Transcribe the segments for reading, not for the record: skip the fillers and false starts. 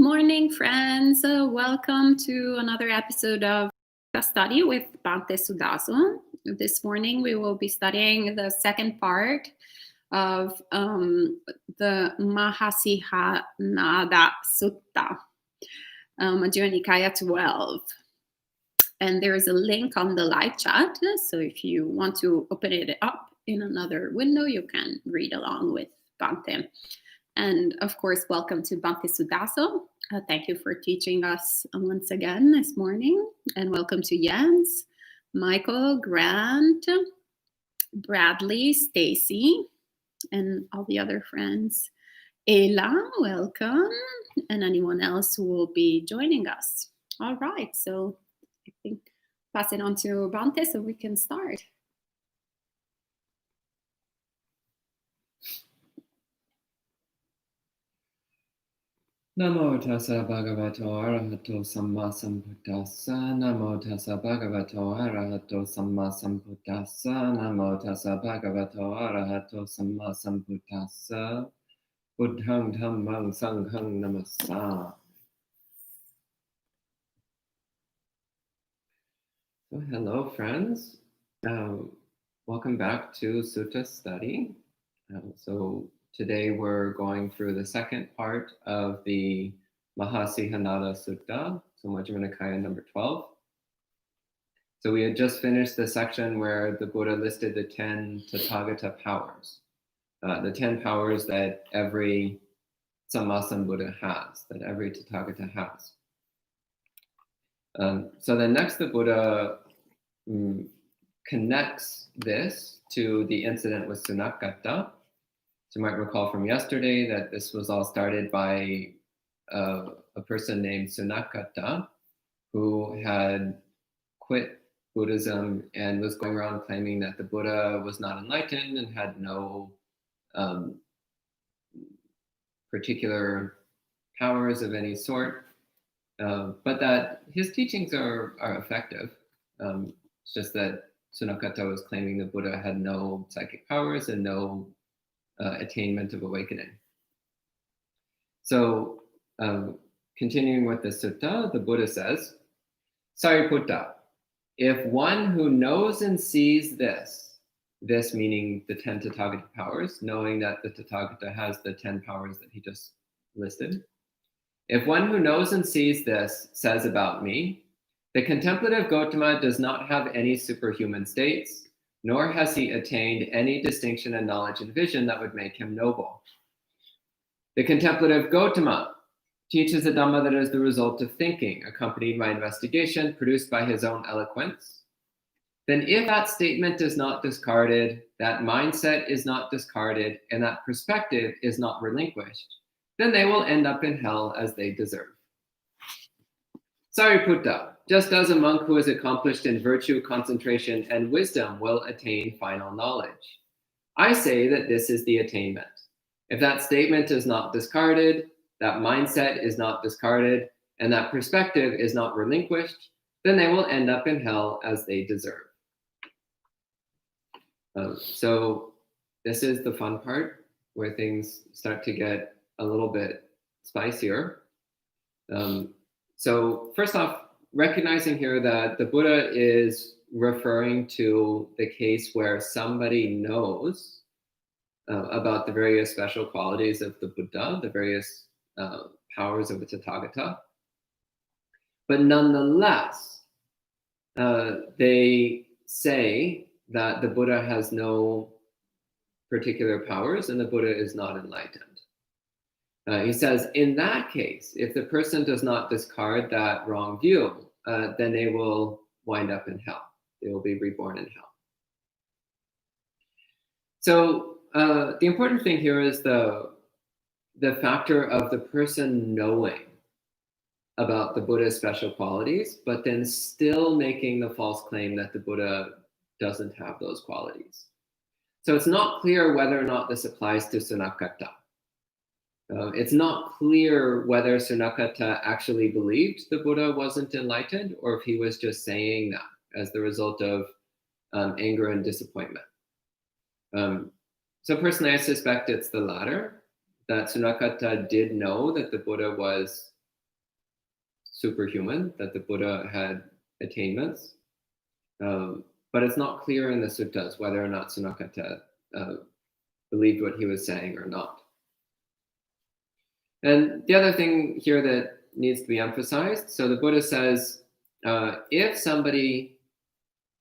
morning, friends. Welcome to another episode of a study with Bhante Sudaso. This morning, we will be studying the second part of the Mahāsīhanāda Sutta, Majjhima Nikaya 12. And there is a link on the live chat. So if you want to open it up in another window, you can read along with Bhante. And of course, welcome to Bhante Sudaso. Thank you for teaching us once again this morning. And welcome to Jens, Michael, Grant, Bradley, Stacy, and all the other friends. Ela, welcome. And anyone else who will be joining us. All right, so I think pass it on to Bhante so we can start. Namo tassa bhagavato arahato samma sambuddhassa. Namo tassa bhagavato arahato samma sambuddhassa. Namo tassa bhagavato arahato samma sambuddhassa. Buddhang dhammang sanghang namassami. So hello, friends. Welcome back to Sutta study. Today we're going through the second part of the Mahāsīhanāda Sutta, so Majjhima Nikaya number 12. So we had just finished the section where the Buddha listed the 10 Tathagata powers, the 10 powers that every Sammasambuddha has, that every Tathagata has. So then next the Buddha connects this to the incident with Sunakata. So you might recall from yesterday that this was all started by a person named Sunakata who had quit Buddhism and was going around claiming that the Buddha was not enlightened and had no particular powers of any sort, but that his teachings are effective. It's just that Sunakata was claiming the Buddha had no psychic powers and no attainment of awakening. So, continuing with the sutta, the Buddha says, Sariputta, if one who knows and sees this meaning the 10 Tathagata powers, knowing that the Tathagata has the 10 powers that he just listed, if one who knows and sees this says about me, the contemplative Gotama does not have any superhuman states, nor has he attained any distinction in knowledge and vision that would make him noble. The contemplative Gotama teaches a Dhamma that is the result of thinking, accompanied by investigation, produced by his own eloquence. Then if that statement is not discarded, that mindset is not discarded, and that perspective is not relinquished, then they will end up in hell as they deserve. Sariputta, just as a monk who is accomplished in virtue, concentration, and wisdom will attain final knowledge, I say that this is the attainment. If that statement is not discarded, that mindset is not discarded, and that perspective is not relinquished, then they will end up in hell as they deserve. So this is the fun part where things start to get a little bit spicier. So first off, recognizing here that the Buddha is referring to the case where somebody knows about the various special qualities of the Buddha, the various powers of the Tathagata, but nonetheless, they say that the Buddha has no particular powers and the Buddha is not enlightened. He says, in that case, if the person does not discard that wrong view, then they will wind up in hell. They will be reborn in hell. So the important thing here is the factor of the person knowing about the Buddha's special qualities, but then still making the false claim that the Buddha doesn't have those qualities. So it's not clear whether or not this applies to Sunakata. It's not clear whether Sunakata actually believed the Buddha wasn't enlightened or if he was just saying that as the result of anger and disappointment. So personally, I suspect it's the latter, that Sunakata did know that the Buddha was superhuman, that the Buddha had attainments. But it's not clear in the suttas whether or not Sunakata believed what he was saying or not. And the other thing here that needs to be emphasized, so the Buddha says, if somebody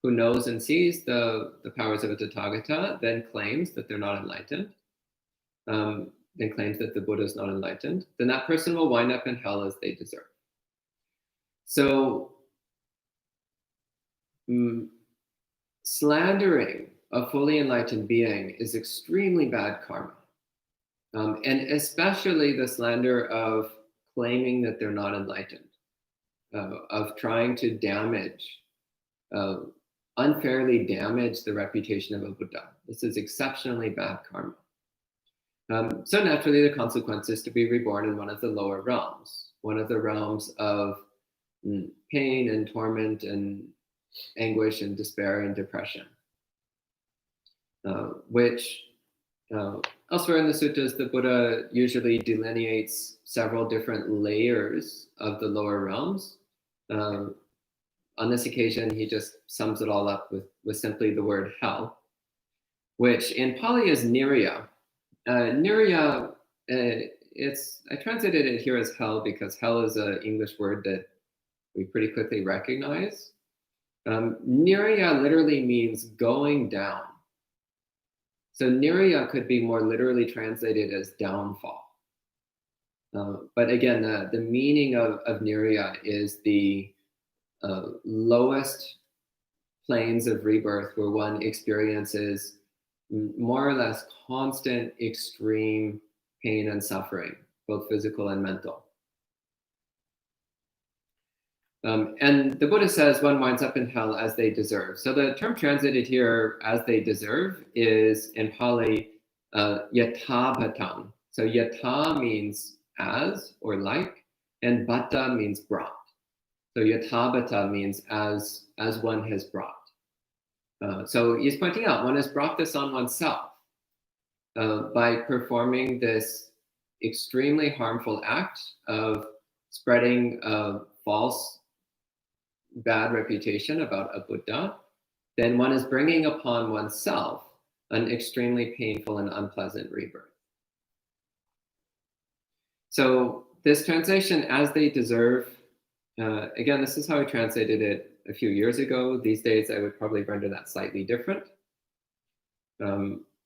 who knows and sees the powers of a Tathagata then claims that they're not enlightened, then claims that the Buddha is not enlightened, then that person will wind up in hell as they deserve. So, slandering a fully enlightened being is extremely bad karma. And especially the slander of claiming that they're not enlightened, of trying to damage, unfairly damage the reputation of a Buddha. This is exceptionally bad karma. So naturally, the consequence is to be reborn in one of the lower realms, one of the realms of pain and torment and anguish and despair and depression, which elsewhere in the suttas, the Buddha usually delineates several different layers of the lower realms. On this occasion, he just sums it all up with simply the word hell, which in Pali is nirya. Nirya, I translated it here as hell because hell is an English word that we pretty quickly recognize. Nirya literally means going down. So nirya could be more literally translated as downfall. But again, the meaning of nirya is the lowest planes of rebirth where one experiences more or less constant, extreme pain and suffering, both physical and mental. And the Buddha says one winds up in hell as they deserve. So the term translated here as they deserve is in Pali yatha bhattam. So yatha means as or like, and bhatta means brought. So yatha bhatta means as one has brought. So he's pointing out one has brought this on oneself by performing this extremely harmful act of spreading a false bad reputation about a Buddha. Then one is bringing upon oneself an extremely painful and unpleasant rebirth. So this translation, as they deserve, again, this is how I translated it a few years ago. These days, I would probably render that slightly different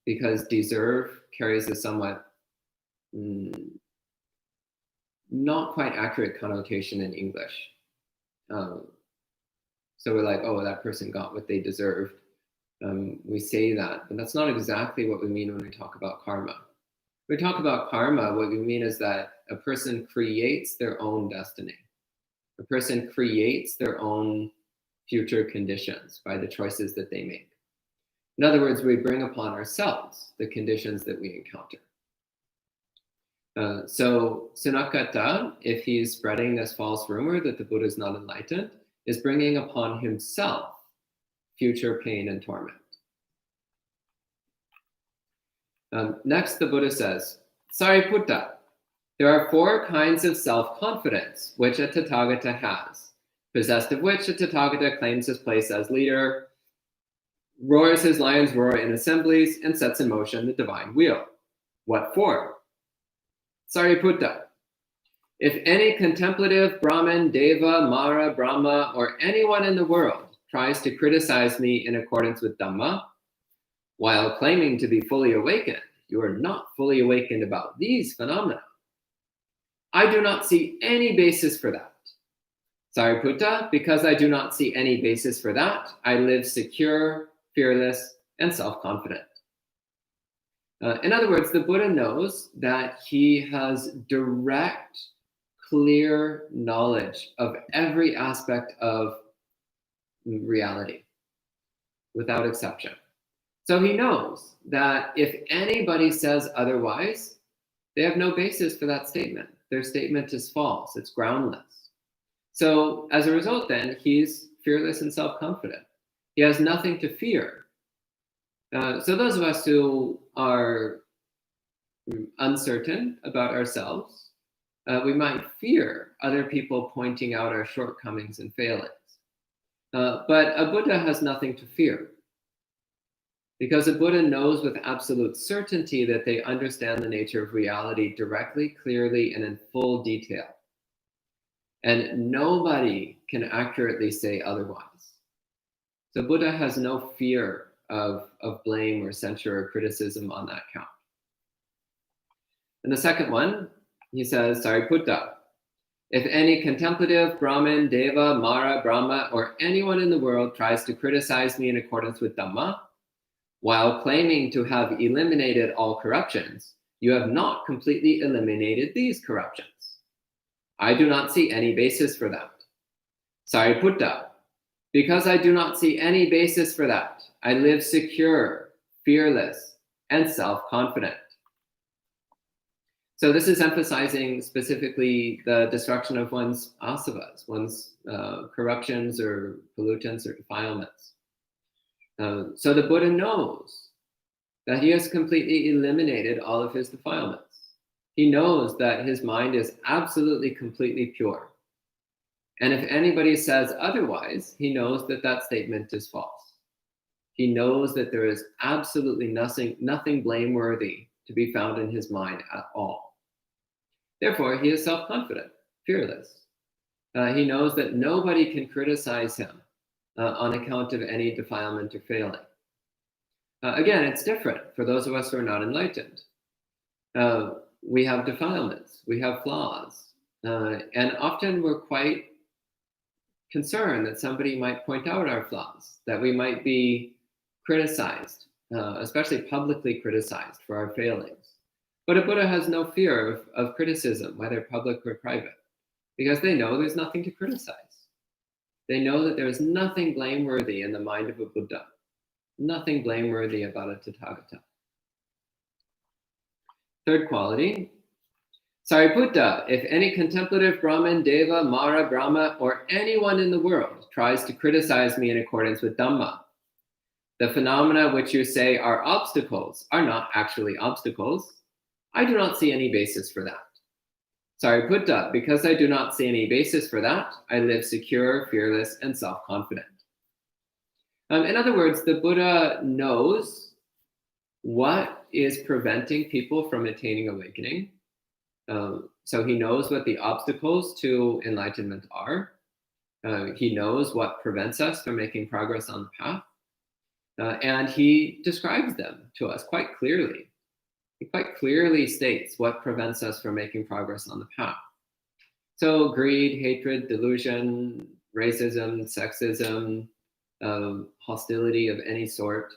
because deserve carries a somewhat not quite accurate connotation in English. So we're like, oh, that person got what they deserved. We say that, but that's not exactly what we mean when we talk about karma. When we talk about karma, what we mean is that a person creates their own destiny. A person creates their own future conditions by the choices that they make. In other words, we bring upon ourselves the conditions that we encounter. So Sunakata, if he's spreading this false rumor that the Buddha is not enlightened, is bringing upon himself future pain and torment. Next, the Buddha says, Sariputta, there are 4 kinds of self-confidence which a Tathagata has, possessed of which a Tathagata claims his place as leader, roars his lion's roar in assemblies, and sets in motion the divine wheel. What for? Sariputta, if any contemplative Brahmin, Deva, Mara, Brahma, or anyone in the world tries to criticize me in accordance with Dhamma, while claiming to be fully awakened, you are not fully awakened about these phenomena. I do not see any basis for that. Sariputta, because I do not see any basis for that, I live secure, fearless, and self-confident. In other words, the Buddha knows that he has direct, clear knowledge of every aspect of reality, without exception. So he knows that if anybody says otherwise, they have no basis for that statement. Their statement is false, it's groundless. So as a result then, he's fearless and self-confident. He has nothing to fear. So those of us who are uncertain about ourselves, we might fear other people pointing out our shortcomings and failings. But a Buddha has nothing to fear, because a Buddha knows with absolute certainty that they understand the nature of reality directly, clearly, and in full detail. And nobody can accurately say otherwise. So Buddha has no fear of blame or censure or criticism on that count. And the second one, he says, Sariputta, if any contemplative Brahmin, Deva, Mara, Brahma, or anyone in the world tries to criticize me in accordance with Dhamma, while claiming to have eliminated all corruptions, you have not completely eliminated these corruptions. I do not see any basis for that. Sariputta, because I do not see any basis for that, I live secure, fearless, and self-confident. So this is emphasizing specifically the destruction of one's asavas, one's corruptions or pollutants or defilements. So the Buddha knows that he has completely eliminated all of his defilements. He knows that his mind is absolutely, completely pure. And if anybody says otherwise, he knows that that statement is false. He knows that there is absolutely nothing blameworthy to be found in his mind at all. Therefore, he is self-confident, fearless. He knows that nobody can criticize him on account of any defilement or failing. Again, it's different for those of us who are not enlightened. We have defilements, we have flaws, and often we're quite concerned that somebody might point out our flaws, that we might be criticized, especially publicly criticized for our failings. But a Buddha has no fear of criticism, whether public or private, because they know there's nothing to criticize. They know that there is nothing blameworthy in the mind of a Buddha, nothing blameworthy about a Tathagata. Third quality, Sariputta, if any contemplative Brahmin, Deva, Mara, Brahma, or anyone in the world tries to criticize me in accordance with Dhamma, the phenomena which you say are obstacles are not actually obstacles. I do not see any basis for that. Sariputta, because I do not see any basis for that, I live secure, fearless, and self-confident. In other words, the Buddha knows what is preventing people from attaining awakening. So he knows what the obstacles to enlightenment are. He knows what prevents us from making progress on the path. And he describes them to us quite clearly. He quite clearly states what prevents us from making progress on the path. So greed, hatred, delusion, racism, sexism, hostility of any sort.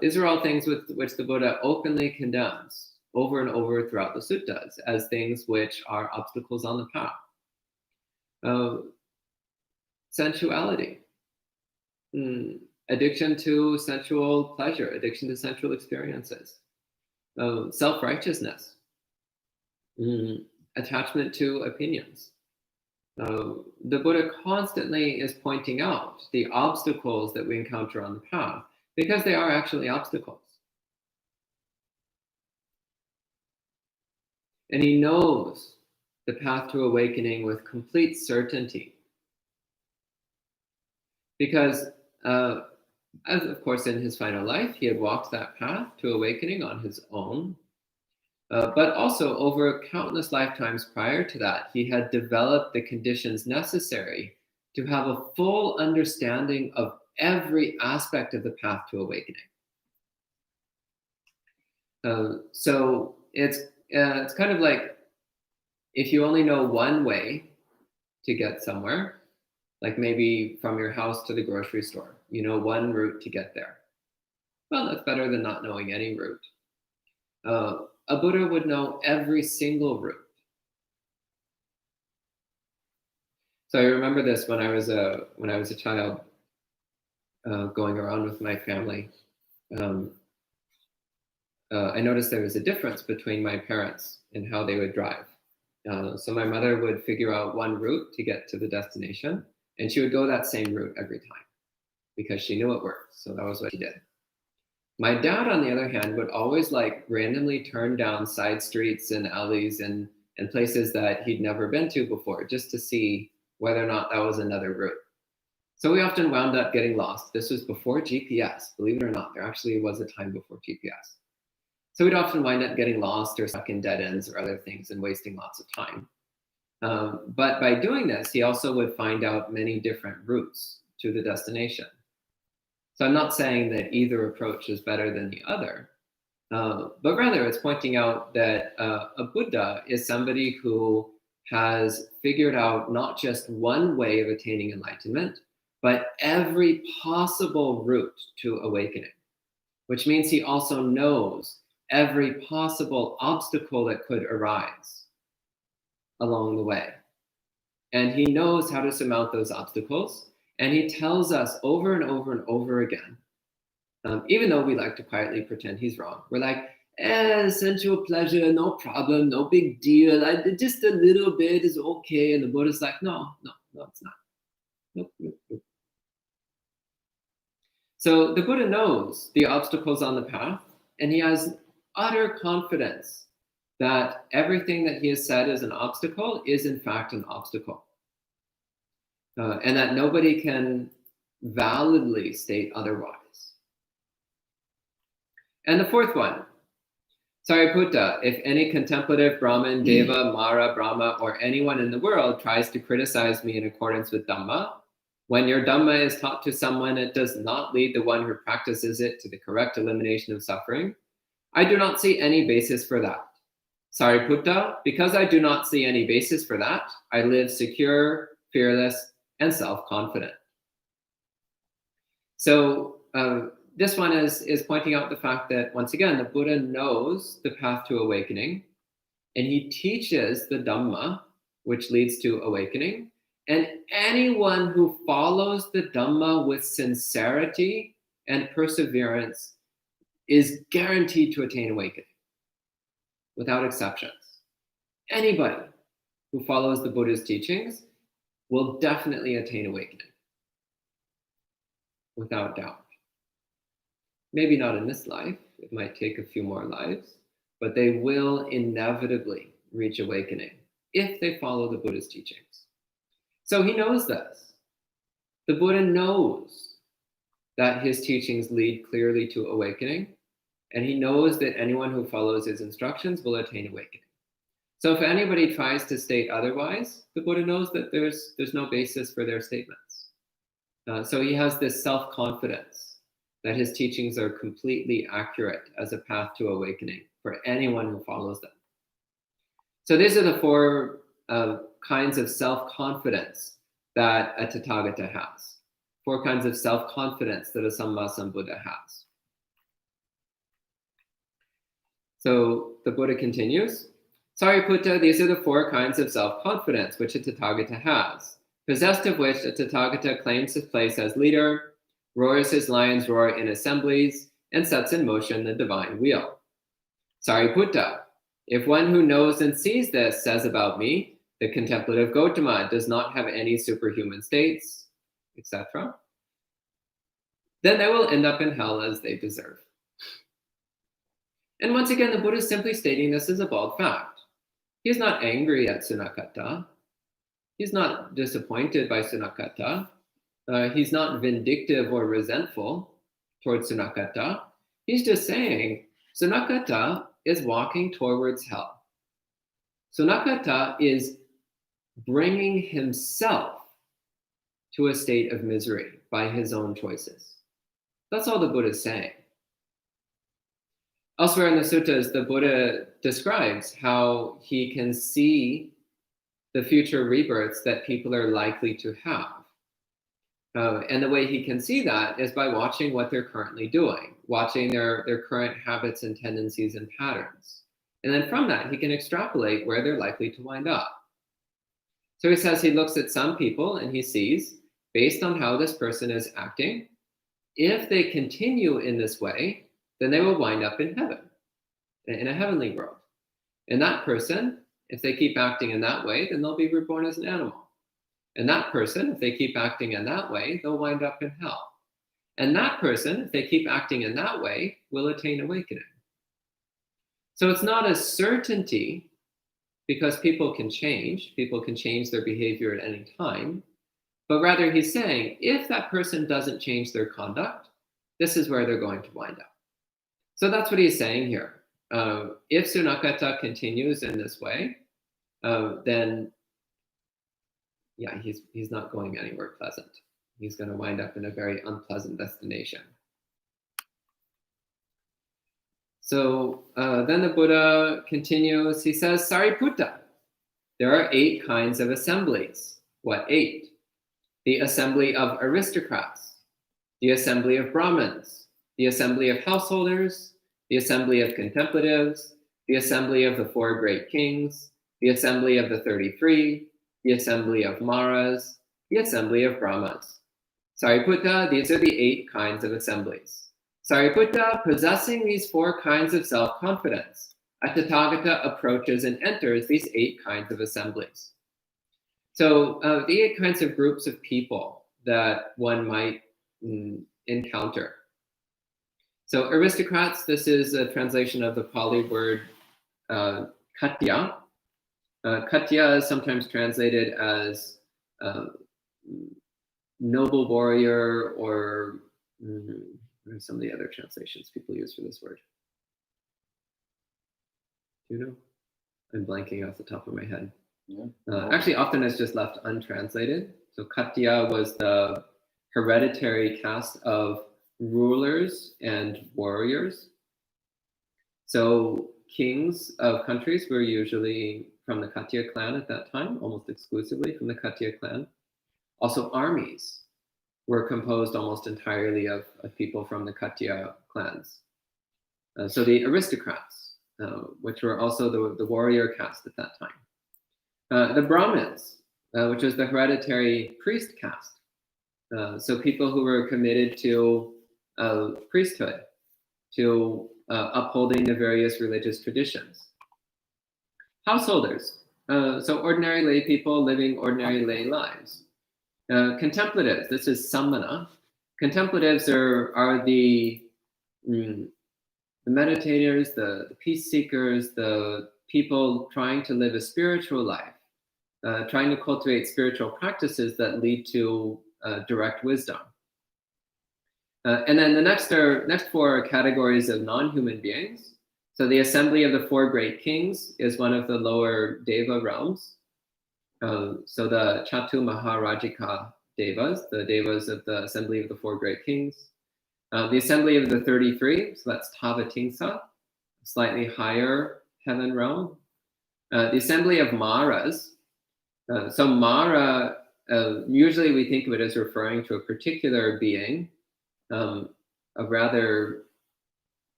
These are all things which the Buddha openly condemns over and over throughout the suttas as things which are obstacles on the path. Sensuality, addiction to sensual pleasure, addiction to sensual experiences, self-righteousness, attachment to opinions. The Buddha constantly is pointing out the obstacles that we encounter on the path because they are actually obstacles. And he knows the path to awakening with complete certainty. Because, as of course in his final life, he had walked that path to awakening on his own. But also over countless lifetimes prior to that, he had developed the conditions necessary to have a full understanding of every aspect of the path to awakening. So it's kind of like if you only know one way to get somewhere, like maybe from your house to the grocery store, you know one route to get there. Well, that's better than not knowing any route. A Buddha would know every single route. So I remember this when I was a child, going around with my family. I noticed there was a difference between my parents in how they would drive. So my mother would figure out one route to get to the destination, and she would go that same route every time because she knew it worked. So that was what she did. My dad, on the other hand, would always like randomly turn down side streets and alleys and and places that he'd never been to before, just to see whether or not that was another route. So we often wound up getting lost. This was before GPS, believe it or not. There actually was a time before GPS. So we'd often wind up getting lost or stuck in dead ends or other things and wasting lots of time. But by doing this, he also would find out many different routes to the destination. So I'm not saying that either approach is better than the other, but rather it's pointing out that a Buddha is somebody who has figured out not just one way of attaining enlightenment, but every possible route to awakening, which means he also knows every possible obstacle that could arise along the way. And he knows how to surmount those obstacles. And he tells us over and over and over again, even though we like to quietly pretend he's wrong, we're like, sensual pleasure, no problem, no big deal. Just a little bit is okay. And the Buddha's like, no, it's not. Nope. So the Buddha knows the obstacles on the path, and he has utter confidence that everything that he has said is an obstacle is in fact an obstacle. And that nobody can validly state otherwise. And the fourth one, Sariputta, if any contemplative Brahmin, Deva, Mara, Brahma, or anyone in the world tries to criticize me in accordance with Dhamma, when your Dhamma is taught to someone, it does not lead the one who practices it to the correct elimination of suffering. I do not see any basis for that. Sariputta, because I do not see any basis for that, I live secure, fearless, and self-confident. So this one is pointing out the fact that, once again, the Buddha knows the path to awakening, and he teaches the Dhamma, which leads to awakening. And anyone who follows the Dhamma with sincerity and perseverance is guaranteed to attain awakening, without exceptions. Anybody who follows the Buddha's teachings will definitely attain awakening, without doubt. Maybe not in this life, it might take a few more lives, but they will inevitably reach awakening if they follow the Buddha's teachings. So he knows this. The Buddha knows that his teachings lead clearly to awakening, and he knows that anyone who follows his instructions will attain awakening. So if anybody tries to state otherwise, the Buddha knows that there's no basis for their statements. So he has this self-confidence that his teachings are completely accurate as a path to awakening for anyone who follows them. So these are the four kinds of self-confidence that a Tathagata has. Four kinds of self-confidence that a Sammasambuddha has. So the Buddha continues, Sariputta, these are the four kinds of self-confidence which a Tathagata has, possessed of which a Tathagata claims his place as leader, roars his lion's roar in assemblies, and sets in motion the divine wheel. Sariputta, if one who knows and sees this says about me, the contemplative Gautama does not have any superhuman states, etc., then they will end up in hell as they deserve. And once again, the Buddha is simply stating this as a bald fact. He is not angry at Sunakata. He's not disappointed by Sunakata. He's not vindictive or resentful towards Sunakata. He's just saying Sunakata is walking towards hell. Sunakata is bringing himself to a state of misery by his own choices. That's all the Buddha is saying. Elsewhere in the suttas, the Buddha describes how he can see the future rebirths that people are likely to have. And the way he can see that is by watching what they're currently doing, watching their current habits and tendencies and patterns. And then from that, he can extrapolate where they're likely to wind up. So he says he looks at some people and he sees, based on how this person is acting, if they continue in this way, then they will wind up in heaven, in a heavenly world. And that person, if they keep acting in that way, then they'll be reborn as an animal. And that person, if they keep acting in that way, they'll wind up in hell. And that person, if they keep acting in that way, will attain awakening. So it's not a certainty because people can change their behavior at any time, but rather he's saying, if that person doesn't change their conduct, this is where they're going to wind up. So that's what he's saying here. If Sunakata continues in this way, then yeah, he's not going anywhere pleasant. He's going to wind up in a very unpleasant destination. So then the Buddha continues. He says, Sariputta, there are 8 kinds of assemblies. What 8? The assembly of aristocrats, the assembly of Brahmins, the assembly of householders, the assembly of contemplatives, the assembly of the 4 great kings, the assembly of the 33, the assembly of Maras, the assembly of Brahmas. Sariputta, these are the 8 kinds of assemblies. Sariputta, possessing these 4 kinds of self-confidence, a Tathagata approaches and enters these 8 kinds of assemblies. So the 8 kinds of groups of people that one might encounter. So aristocrats, this is a translation of the Pali word katya. Katya is sometimes translated as noble warrior, or what are some of the other translations people use for this word? Do you know? I'm blanking off the top of my head. Yeah. Actually, often it's just left untranslated. So Katya was the hereditary caste of rulers and warriors. So kings of countries were usually from the Katya clan at that time, almost exclusively from the Katya clan. Also armies were composed almost entirely of people from the Katya clans. So the aristocrats, which were also the warrior caste at that time. The Brahmins, which is the hereditary priest caste. So people who were committed to priesthood, to upholding the various religious traditions. Householders, so ordinary lay people living ordinary lay lives. Contemplatives, this is samana. Contemplatives are the meditators, the peace seekers, the people trying to live a spiritual life, trying to cultivate spiritual practices that lead to direct wisdom. And then the next 4 categories of non-human beings. So the assembly of the 4 great kings is one of the lower deva realms. So the Chatu Maharajika devas, the devas of the assembly of the 4 great kings. The assembly of the 33, so that's Tavatimsa, slightly higher heaven realm. The assembly of Maras. So Mara, usually we think of it as referring to a particular being, a rather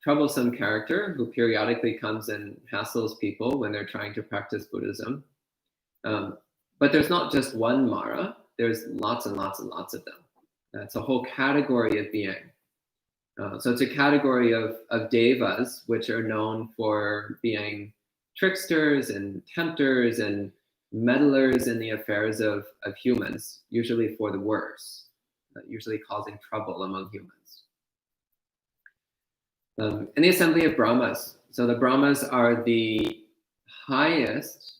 troublesome character who periodically comes and hassles people when they're trying to practice Buddhism. But there's not just one Mara, there's lots and lots and lots of them. It's a whole category of being. So it's a category of devas, which are known for being tricksters and tempters and meddlers in the affairs of humans, usually for the worse, usually causing trouble among humans. And the assembly of Brahmas. So the Brahmas are the highest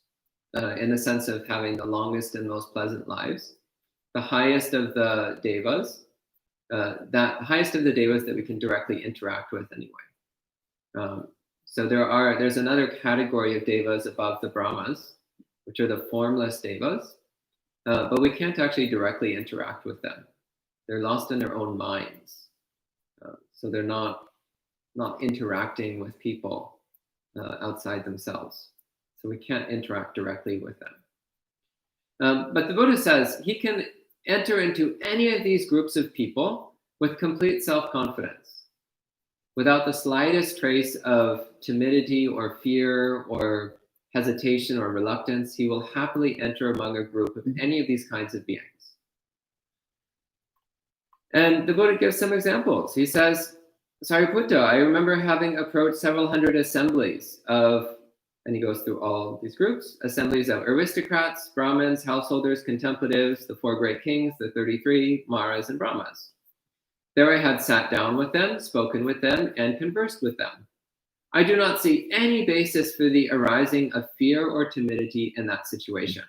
in the sense of having the longest and most pleasant lives. The highest of the devas, highest of the devas that we can directly interact with anyway. So there's another category of devas above the Brahmas, which are the formless devas, but we can't actually directly interact with them. They're lost in their own minds. So they're not interacting with people outside themselves. So we can't interact directly with them. But the Buddha says he can enter into any of these groups of people with complete self-confidence, without the slightest trace of timidity or fear or hesitation or reluctance. He will happily enter among a group of any of these kinds of beings. And the Buddha gives some examples. He says, Sariputta, I remember having approached several hundred assemblies of, and he goes through all these groups, assemblies of aristocrats, Brahmins, householders, contemplatives, the 4 great kings, the 33, Maras, and Brahmas. There I had sat down with them, spoken with them, and conversed with them. I do not see any basis for the arising of fear or timidity in that situation.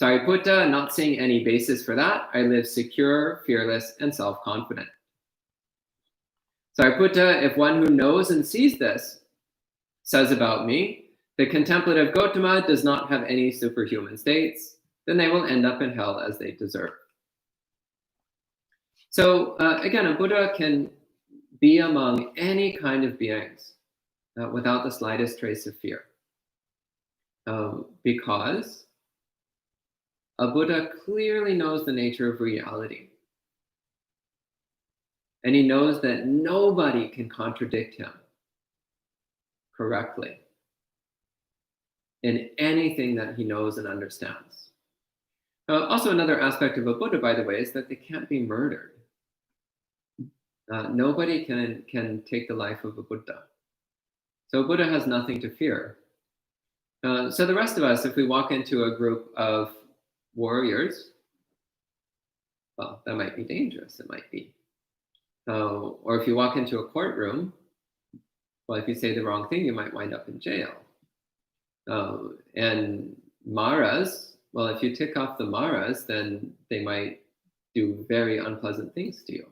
Sariputta, not seeing any basis for that, I live secure, fearless, and self-confident. Sariputta, if one who knows and sees this says about me, the contemplative Gautama does not have any superhuman states, then they will end up in hell as they deserve. So again, a Buddha can be among any kind of beings without the slightest trace of fear. Because a Buddha clearly knows the nature of reality. And he knows that nobody can contradict him correctly in anything that he knows and understands. Also, another aspect of a Buddha, by the way, is that they can't be murdered. Nobody can take the life of a Buddha. So a Buddha has nothing to fear. So the rest of us, if we walk into a group of warriors, well, that might be dangerous, it might be. Or if you walk into a courtroom, well, if you say the wrong thing, you might wind up in jail. And Maras, well, if you tick off the Maras, then they might do very unpleasant things to you.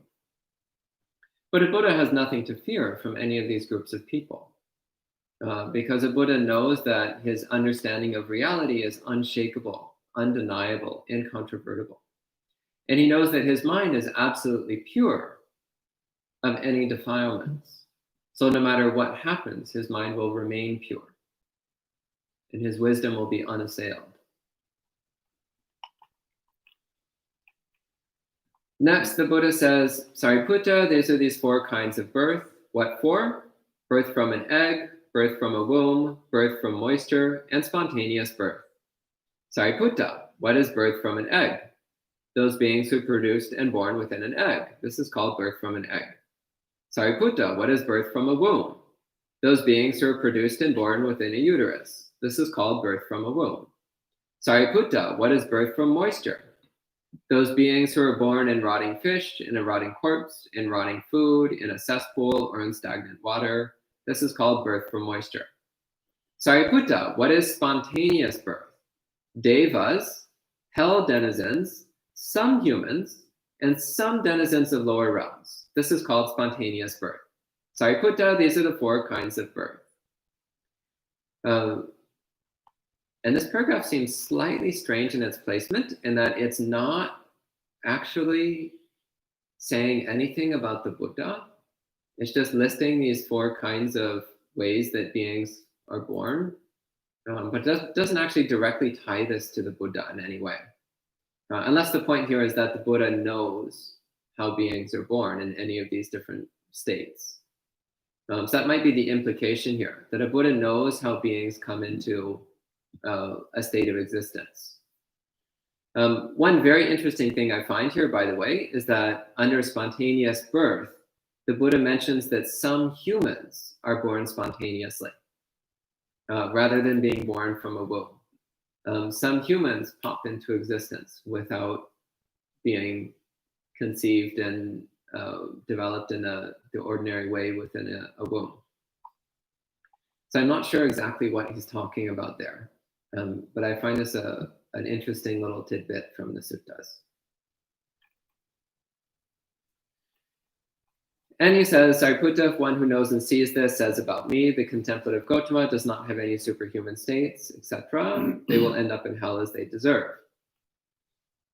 But a Buddha has nothing to fear from any of these groups of people. Because a Buddha knows that his understanding of reality is unshakable, undeniable, incontrovertible. And he knows that his mind is absolutely pure of any defilements. So no matter what happens, his mind will remain pure. And his wisdom will be unassailed. Next, the Buddha says, Sariputta, these are these four kinds of birth. What for? Birth from an egg, birth from a womb, birth from moisture, and spontaneous birth. Sariputta, what is birth from an egg? Those beings who are produced and born within an egg. This is called birth from an egg. Sariputta, what is birth from a womb? Those beings who are produced and born within a uterus. This is called birth from a womb. Sariputta, what is birth from moisture? Those beings who are born in rotting fish, in a rotting corpse, in rotting food, in a cesspool, or in stagnant water. This is called birth from moisture. Sariputta, what is spontaneous birth? Devas, hell denizens, some humans, and some denizens of lower realms. This is called spontaneous birth. Sariputta, these are the four kinds of birth. And this paragraph seems slightly strange in its placement in that it's not actually saying anything about the Buddha. It's just listing these four kinds of ways that beings are born, but doesn't actually directly tie this to the Buddha in any way. Unless the point here is that the Buddha knows how beings are born in any of these different states. So that might be the implication here, that a Buddha knows how beings come into a state of existence. One very interesting thing I find here, by the way, is that under spontaneous birth, the Buddha mentions that some humans are born spontaneously, rather than being born from a womb. Some humans pop into existence without being conceived and developed in the ordinary way within a womb. So I'm not sure exactly what he's talking about there, but I find this an interesting little tidbit from the suttas. And he says, Sariputta, if one who knows and sees this says about me, the contemplative Gautama does not have any superhuman states, etc. They will end up in hell as they deserve.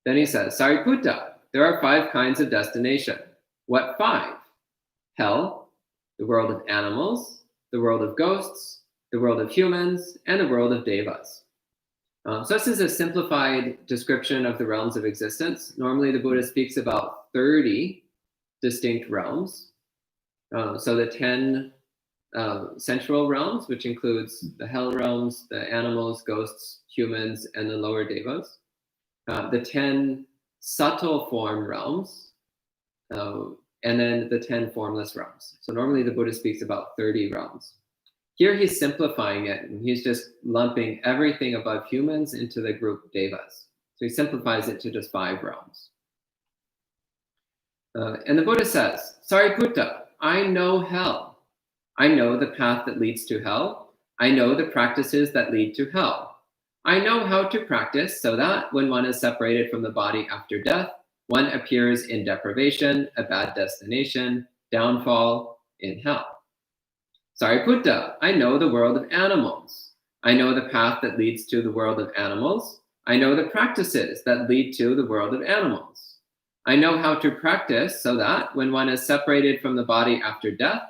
Then he says, Sariputta, there are 5 kinds of destination. What 5? Hell, the world of animals, the world of ghosts, the world of humans, and the world of devas. So this is a simplified description of the realms of existence. Normally the Buddha speaks about 30 distinct realms. So the 10 sensual realms, which includes the hell realms, the animals, ghosts, humans, and the lower devas. The 10 subtle form realms, and then the 10 formless realms. So normally the Buddha speaks about 30 realms. Here he's simplifying it, and he's just lumping everything above humans into the group devas. So he simplifies it to just 5 realms. And the Buddha says, Sariputta, I know hell. I know the path that leads to hell. I know the practices that lead to hell. I know how to practice so that when one is separated from the body after death, one appears in deprivation, a bad destination, downfall, in hell. Sariputta, I know the world of animals. I know the path that leads to the world of animals. I know the practices that lead to the world of animals. I know how to practice so that when one is separated from the body after death,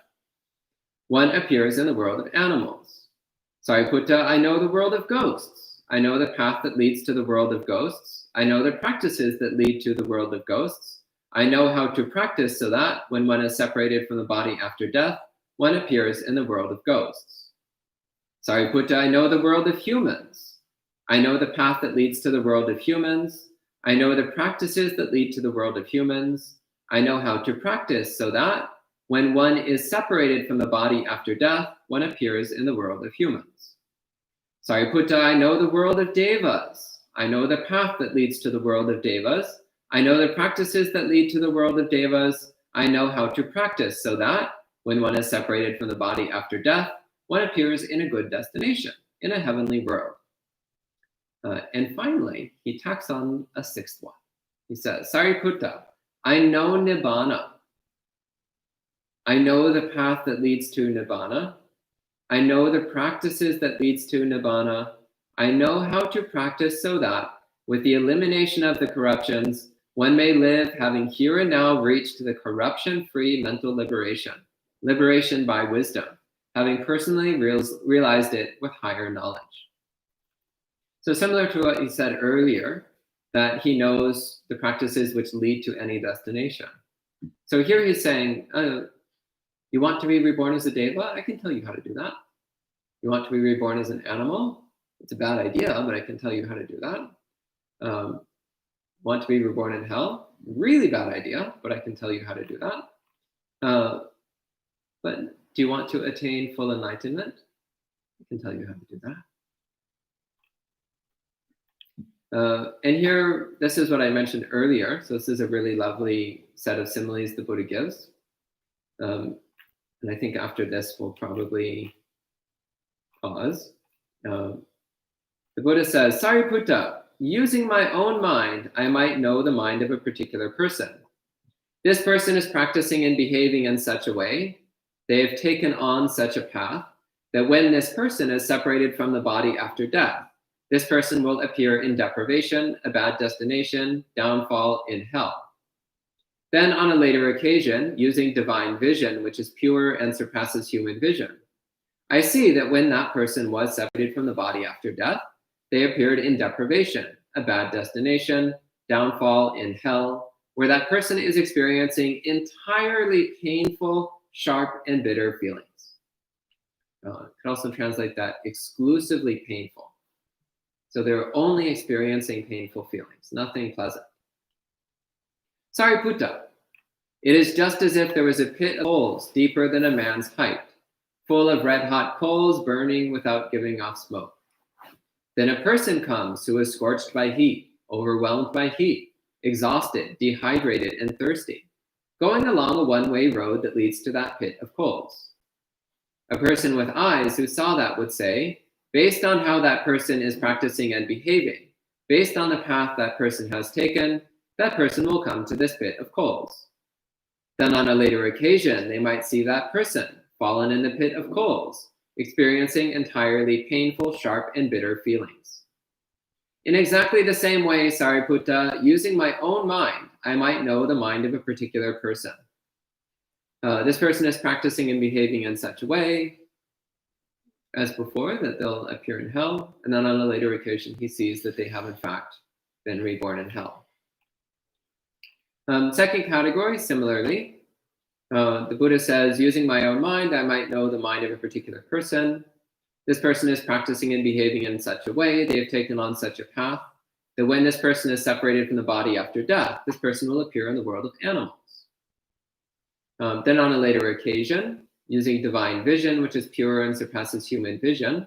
one appears in the world of animals. Sariputta, I know the world of ghosts. I know the path that leads to the world of ghosts. I know the practices that lead to the world of ghosts. I know how to practice so that when one is separated from the body after death, one appears in the world of ghosts. Sariputta, I know the world of humans. I know the path that leads to the world of humans. I know the practices that lead to the world of humans. I know how to practice so that when one is separated from the body after death, one appears in the world of humans. Sariputta, I know the world of devas. I know the path that leads to the world of devas. I know the practices that lead to the world of devas. I know how to practice so that when one is separated from the body after death, one appears in a good destination, in a heavenly world. And finally, he tacks on a sixth one. He says, Sariputta, I know Nibbana. I know the path that leads to Nibbana. I know the practices that leads to Nibbana. I know how to practice so that with the elimination of the corruptions, one may live having here and now reached the corruption-free mental liberation, liberation by wisdom, having personally realized it with higher knowledge. So similar to what he said earlier, that he knows the practices which lead to any destination. So here he's saying, you want to be reborn as a deva? I can tell you how to do that. You want to be reborn as an animal? It's a bad idea, but I can tell you how to do that. Want to be reborn in hell? Really bad idea, but I can tell you how to do that. But do you want to attain full enlightenment? I can tell you how to do that. And here, this is what I mentioned earlier. So this is a really lovely set of similes the Buddha gives. And I think after this, we'll probably pause. The Buddha says, Sariputta, using my own mind, I might know the mind of a particular person. This person is practicing and behaving in such a way, they have taken on such a path, that when this person is separated from the body after death, this person will appear in deprivation, a bad destination, downfall, in hell. Then on a later occasion, using divine vision, which is pure and surpasses human vision, I see that when that person was separated from the body after death, they appeared in deprivation, a bad destination, downfall, in hell, where that person is experiencing entirely painful, sharp, and bitter feelings. Could also translate that exclusively painful. So they're only experiencing painful feelings, nothing pleasant. Sariputta, it is just as if there was a pit of coals deeper than a man's height, full of red-hot coals burning without giving off smoke. Then a person comes who is scorched by heat, overwhelmed by heat, exhausted, dehydrated, and thirsty, going along a one-way road that leads to that pit of coals. A person with eyes who saw that would say, based on how that person is practicing and behaving, based on the path that person has taken, that person will come to this pit of coals. Then on a later occasion, they might see that person fallen in the pit of coals, experiencing entirely painful, sharp, and bitter feelings. In exactly the same way, Sariputta, using my own mind, I might know the mind of a particular person. This person is practicing and behaving in such a way, as before, that they'll appear in hell, and then on a later occasion, he sees that they have in fact been reborn in hell. Second category, similarly, the Buddha says, using my own mind, I might know the mind of a particular person. This person is practicing and behaving in such a way, they have taken on such a path, that when this person is separated from the body after death, this person will appear in the world of animals. Then on a later occasion, using divine vision, which is pure and surpasses human vision,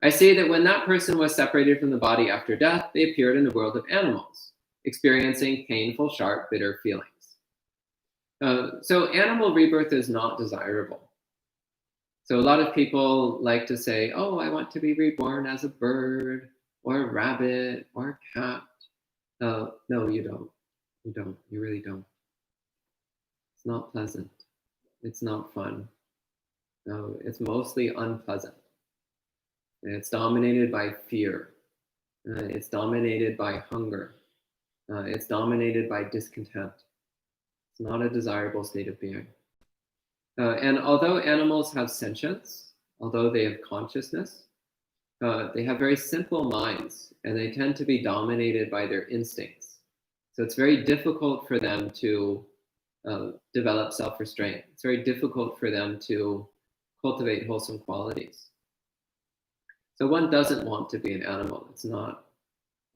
I see that when that person was separated from the body after death, they appeared in the world of animals, experiencing painful, sharp, bitter feelings. So animal rebirth is not desirable. So a lot of people like to say, oh, I want to be reborn as a bird or a rabbit or a cat. No, you don't. You don't. You really don't. It's not pleasant. It's not fun. No, it's mostly unpleasant. It's dominated by fear. It's dominated by hunger. It's dominated by discontent. It's not a desirable state of being. And although animals have sentience, although they have consciousness, they have very simple minds, and they tend to be dominated by their instincts. So it's very difficult for them to develop self-restraint. It's very difficult for them to cultivate wholesome qualities. So one doesn't want to be an animal. It's not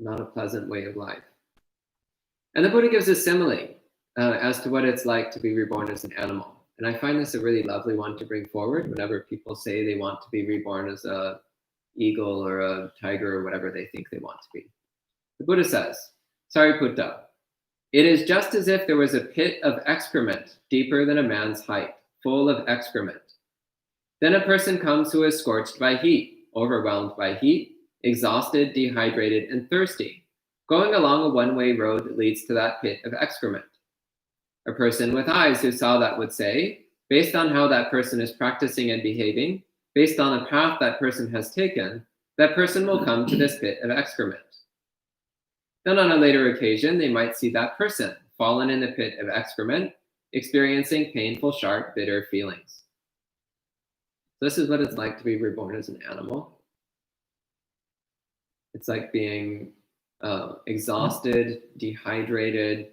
a pleasant way of life. And the Buddha gives a simile as to what it's like to be reborn as an animal. And I find this a really lovely one to bring forward whenever people say they want to be reborn as a eagle or a tiger or whatever they think they want to be. The Buddha says, Sariputta, it is just as if there was a pit of excrement deeper than a man's height, full of excrement. Then a person comes who is scorched by heat, overwhelmed by heat, exhausted, dehydrated, and thirsty, going along a one-way road that leads to that pit of excrement. A person with eyes who saw that would say, based on how that person is practicing and behaving, based on the path that person has taken, that person will come to this pit of excrement. Then on a later occasion, they might see that person fallen in the pit of excrement, experiencing painful, sharp, bitter feelings. This is what it's like to be reborn as an animal. It's like being exhausted, dehydrated,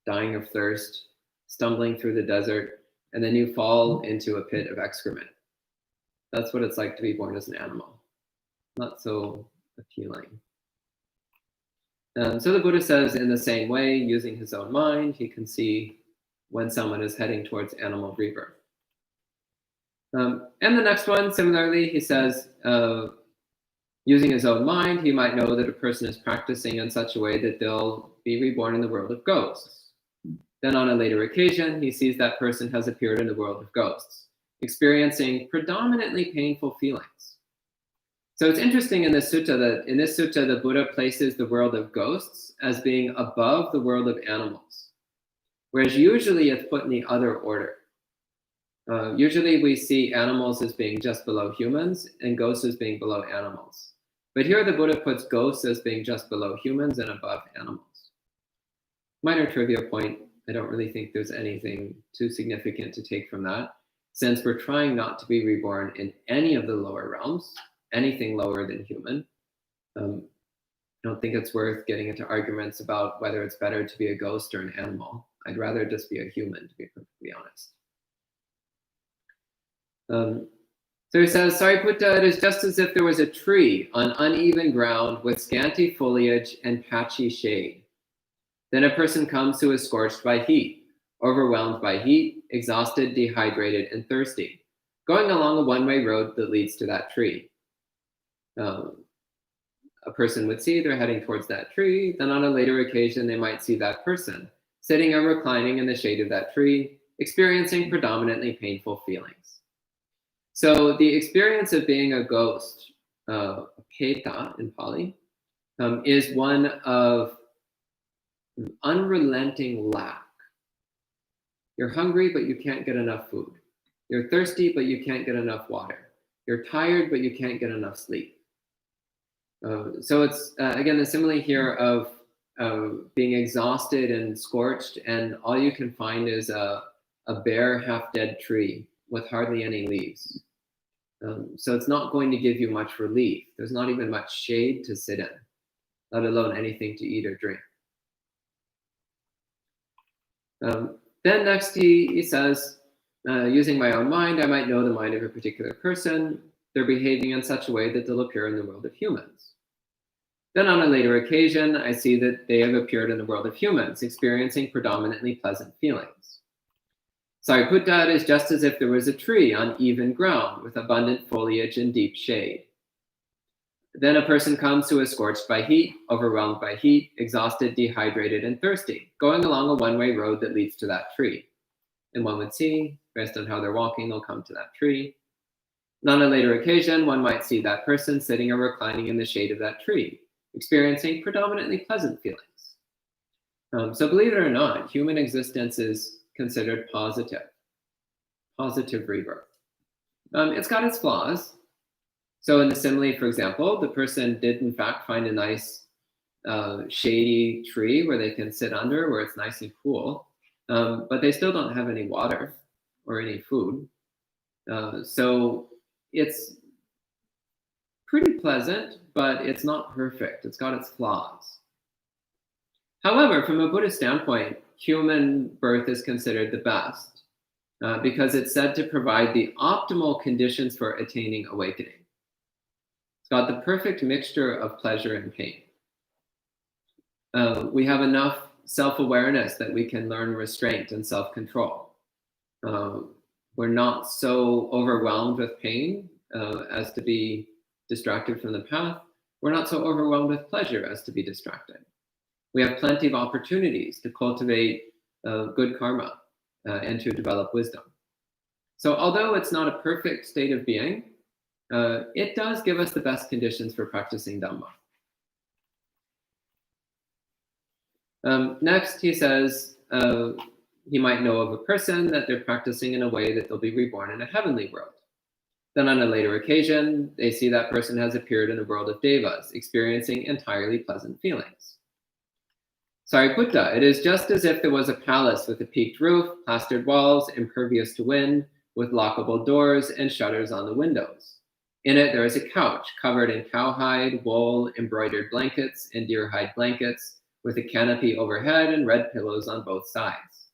dying of thirst, stumbling through the desert, and then you fall into a pit of excrement. That's what it's like to be born as an animal. Not so appealing. So the Buddha says in the same way, using his own mind, he can see when someone is heading towards animal rebirth. And the next one, similarly, he says, using his own mind, he might know that a person is practicing in such a way that they'll be reborn in the world of ghosts. Then on a later occasion, he sees that person has appeared in the world of ghosts, experiencing predominantly painful feelings. So it's interesting in this sutta that in this sutta, the Buddha places the world of ghosts as being above the world of animals, whereas usually it's put in the other order. Usually we see animals as being just below humans and ghosts as being below animals. But here the Buddha puts ghosts as being just below humans and above animals. Minor trivia point, I don't really think there's anything too significant to take from that, since we're trying not to be reborn in any of the lower realms, anything lower than human. I don't think it's worth getting into arguments about whether it's better to be a ghost or an animal. I'd rather just be a human, to be perfectly honest. So he says, Sariputta, it is just as if there was a tree on uneven ground with scanty foliage and patchy shade. Then a person comes who is scorched by heat, overwhelmed by heat, exhausted, dehydrated, and thirsty, going along a one-way road that leads to that tree. A person would see they're heading towards that tree. Then on a later occasion, they might see that person sitting or reclining in the shade of that tree, experiencing predominantly painful feelings. So the experience of being a ghost, peta in Pali, is one of unrelenting lack. You're hungry, but you can't get enough food. You're thirsty, but you can't get enough water. You're tired, but you can't get enough sleep. So it's, again, the simile here of being exhausted and scorched, and all you can find is a bare, half-dead tree with hardly any leaves. So it's not going to give you much relief. There's not even much shade to sit in, let alone anything to eat or drink. Then next he says, using my own mind, I might know the mind of a particular person. They're behaving in such a way that they'll appear in the world of humans. Then on a later occasion, I see that they have appeared in the world of humans, experiencing predominantly pleasant feelings. Sariputta, it is just as if there was a tree on even ground with abundant foliage and deep shade. Then a person comes who is scorched by heat, overwhelmed by heat, exhausted, dehydrated, and thirsty, going along a one-way road that leads to that tree. And one would see, based on how they're walking, they'll come to that tree. On a later occasion, one might see that person sitting or reclining in the shade of that tree, experiencing predominantly pleasant feelings. So believe it or not, human existence is considered positive rebirth. It's got its flaws. So in the simile, for example, the person did in fact find a nice shady tree where they can sit under, where it's nice and cool, but they still don't have any water or any food. So it's pretty pleasant, but it's not perfect. It's got its flaws. However, from a Buddhist standpoint, human birth is considered the best because it's said to provide the optimal conditions for attaining awakening. It's got the perfect mixture of pleasure and pain. We have enough self-awareness that we can learn restraint and self-control. We're not so overwhelmed with pain as to be distracted from the path. We're not so overwhelmed with pleasure as to be distracted. We have plenty of opportunities to cultivate good karma and to develop wisdom. So although it's not a perfect state of being, it does give us the best conditions for practicing Dhamma. Next, he says, he might know of a person that they're practicing in a way that they'll be reborn in a heavenly world. Then on a later occasion, they see that person has appeared in the world of devas, experiencing entirely pleasant feelings. Sariputta, it is just as if there was a palace with a peaked roof, plastered walls, impervious to wind, with lockable doors and shutters on the windows. In it, there is a couch covered in cowhide, wool, embroidered blankets, and deerhide blankets, with a canopy overhead and red pillows on both sides.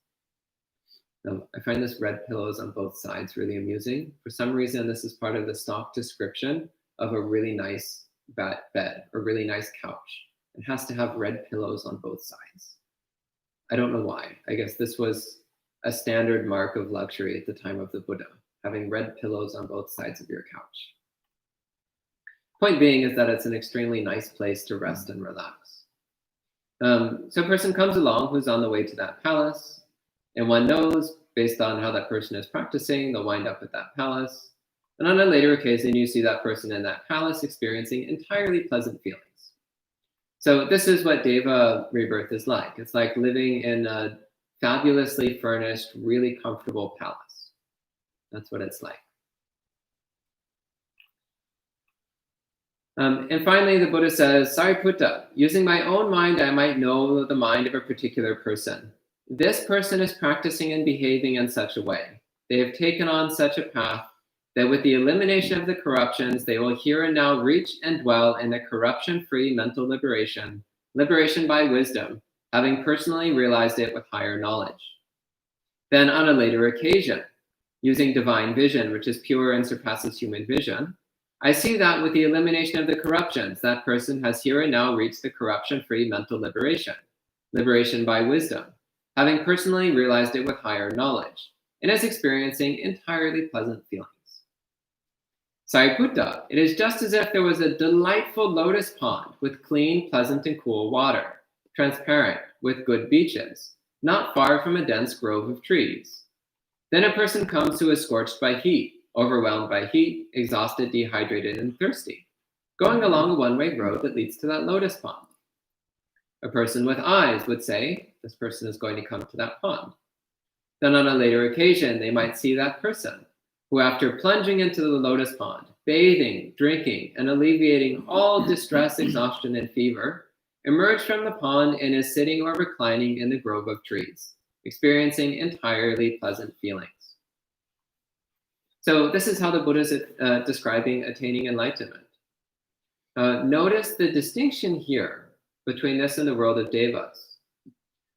Now, I find this red pillows on both sides really amusing. For some reason, this is part of the stock description of a really nice bed or really nice couch. It has to have red pillows on both sides. I don't know why. I guess this was a standard mark of luxury at the time of the Buddha, having red pillows on both sides of your couch. Point being is that it's an extremely nice place to rest and relax. So a person comes along who's on the way to that palace, and one knows, based on how that person is practicing, they'll wind up at that palace. And on a later occasion, you see that person in that palace experiencing entirely pleasant feelings. So this is what Deva rebirth is like. It's like living in a fabulously furnished, really comfortable palace. That's what it's like. And finally, the Buddha says, Sariputta, using my own mind, I might know the mind of a particular person. This person is practicing and behaving in such a way. They have taken on such a path that with the elimination of the corruptions, they will here and now reach and dwell in a corruption-free mental liberation, liberation by wisdom, having personally realized it with higher knowledge. Then on a later occasion, using divine vision, which is pure and surpasses human vision, I see that with the elimination of the corruptions, that person has here and now reached the corruption-free mental liberation, liberation by wisdom, having personally realized it with higher knowledge, and is experiencing entirely pleasant feelings. Sariputta, it is just as if there was a delightful lotus pond with clean, pleasant, and cool water, transparent, with good beaches, not far from a dense grove of trees. Then a person comes who is scorched by heat, overwhelmed by heat, exhausted, dehydrated, and thirsty, going along a one-way road that leads to that lotus pond. A person with eyes would say, this person is going to come to that pond. Then on a later occasion, they might see that person, who after plunging into the lotus pond, bathing, drinking, and alleviating all distress, exhaustion, and fever, emerged from the pond and is sitting or reclining in the grove of trees, experiencing entirely pleasant feelings. So this is how the Buddha is describing attaining enlightenment. Notice the distinction here between this and the world of devas.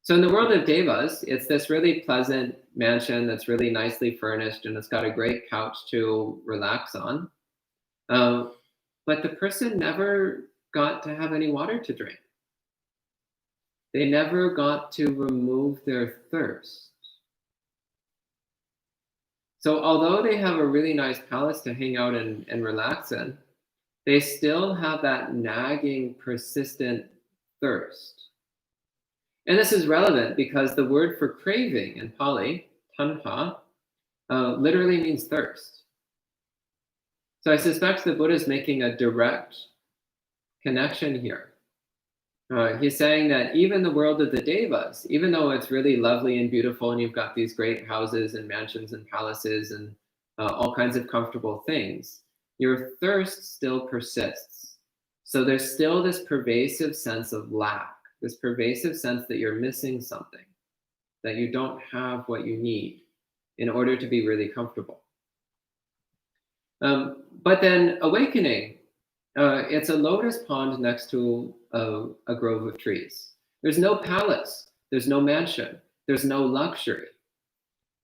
So in the world of devas, it's this really pleasant mansion that's really nicely furnished and it's got a great couch to relax on. But the person never got to have any water to drink. They never got to remove their thirst. So although they have a really nice palace to hang out and relax in, they still have that nagging, persistent thirst. And this is relevant because the word for craving in Pali, tanha, literally means thirst. So I suspect the Buddha is making a direct connection here. He's saying that even the world of the devas, even though it's really lovely and beautiful and you've got these great houses and mansions and palaces and all kinds of comfortable things, your thirst still persists. So there's still this pervasive sense of lack, this pervasive sense that you're missing something, that you don't have what you need in order to be really comfortable. But then awakening, it's a lotus pond next to a grove of trees. There's no palace, there's no mansion, there's no luxury.